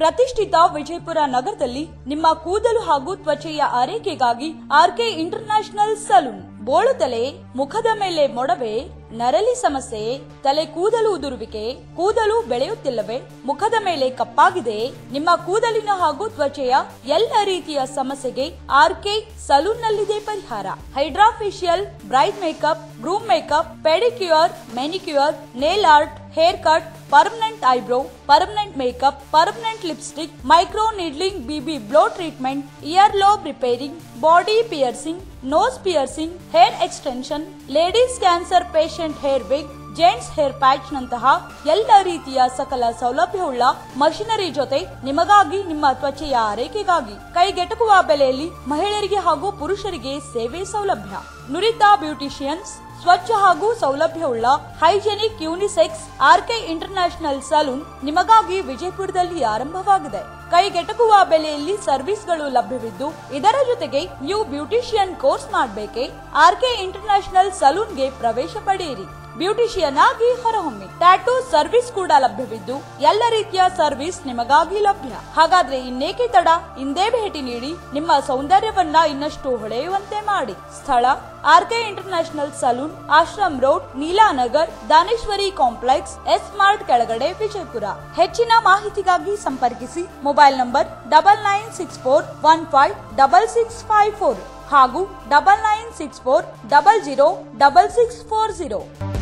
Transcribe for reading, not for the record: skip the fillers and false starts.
ಪ್ರತಿಷ್ಠಿತ ವಿಜಯಪುರ ನಗರದಲ್ಲಿ ನಿಮ್ಮ ಕೂದಲು ಹಾಗೂ ತ್ವಚೆಯ ಆರೈಕೆಗಾಗಿ ಆರ್ಕೆ ಇಂಟರ್ನ್ಯಾಷನಲ್ ಸಲೂನ್. ಬೋಳು ತಲೆ, ಮುಖದ ಮೇಲೆ ಮೊಡವೆ, ನರಳಿ ಸಮಸ್ಯೆ, ತಲೆ ಕೂದಲು ಉದುರುವಿಕೆ, ಕೂದಲು ಬೆಳೆಯುತ್ತಿಲ್ಲವೇ, ಮುಖದ ಮೇಲೆ ಕಪ್ಪಾಗಿದೆ, ನಿಮ್ಮ ಕೂದಲಿನ ಹಾಗೂ ತ್ವಚೆಯ ಎಲ್ಲ ರೀತಿಯ ಸಮಸ್ಯೆಗೆ ಆರ್ಕೆ ಸಲೂನ್ ನಲ್ಲಿದೆ ಪರಿಹಾರ. Hydra facial, bride makeup, groom makeup, pedicure, manicure, nail art, hair cut, permanent eyebrow, permanent makeup, permanent lipstick, micro needling, BB blow treatment, ear lobe repairing, body piercing, nose piercing, hair extension, ladies cancer patient hair wig, gents hair patch ನಂತಹ ಎಲ್ಲ ರೀತಿಯ ಸಕಲ ಸೌಲಭ್ಯವುಳ್ಳ machinery ಜೊತೆ ನಿಮಗಾಗಿ, ನಿಮ್ಮ ತ್ವಚೆಯ ಆರೈಕೆಗಾಗಿ ಕೈಗೆಟಕುವ ಬೆಲೆಯಲ್ಲಿ ಮಹಿಳೆಯರಿಗೆ ಹಾಗೂ ಪುರುಷರಿಗೆ ಸೇವೆ ಸೌಲಭ್ಯ. ನುರಿತ ಬ್ಯೂಟಿಷಿಯನ್ಸ್, ಸ್ವಚ್ಛ ಹಾಗೂ ಸೌಲಭ್ಯವುಳ್ಳ hygienic unisex RK international salon ನಿಮಗಾಗಿ ವಿಜಯಪುರದಲ್ಲಿ ಆರಂಭವಾಗಿದೆ. ಕೈಗೆಟಕುವ ಬೆಲೆಯಲ್ಲಿ ಸರ್ವಿಸ್ಗಳು ಲಭ್ಯವಿದ್ದು, ಇದರ ಜೊತೆಗೆ ನೀವು ಬ್ಯೂಟಿಷಿಯನ್ ಕೋರ್ಸ್ ಮಾಡಬೇಕೆ? ಆರ್ಕೆ ಇಂಟರ್ನ್ಯಾಷನಲ್ ಸಲೂನ್ಗೆ ಪ್ರವೇಶ ಪಡೆಯಿರಿ. ಬ್ಯೂಟಿಷಿಯನ್ ಆಗಿ ಹೊರಹೊಮ್ಮಿ. ಟ್ಯಾಟೂ ಸರ್ವಿಸ್ ಕೂಡ ಲಭ್ಯವಿದ್ದು, ಎಲ್ಲ ರೀತಿಯ ಸರ್ವಿಸ್ ನಿಮಗಾಗಿ ಲಭ್ಯ. ಹಾಗಾದ್ರೆ ಇನ್ನೇಕೆ ತಡ? ಇಂದೇ ಭೇಟಿ ನೀಡಿ ನಿಮ್ಮ ಸೌಂದರ್ಯವನ್ನ ಇನ್ನಷ್ಟು ಹೊಳೆಯುವಂತೆ ಮಾಡಿ. ಸ್ಥಳ RK international salon, Ashram road, Neelanagar, Daneshwari complex, S mart ಕೆಳಗಡೆ, ವಿಜಯಪುರ. ಹೆಚ್ಚಿನ ಮಾಹಿತಿಗಾಗಿ ಸಂಪರ್ಕಿಸಿ ಮೊಬೈಲ್ ನಂಬರ್ 9964156654 ಹಾಗೂ 9964006640.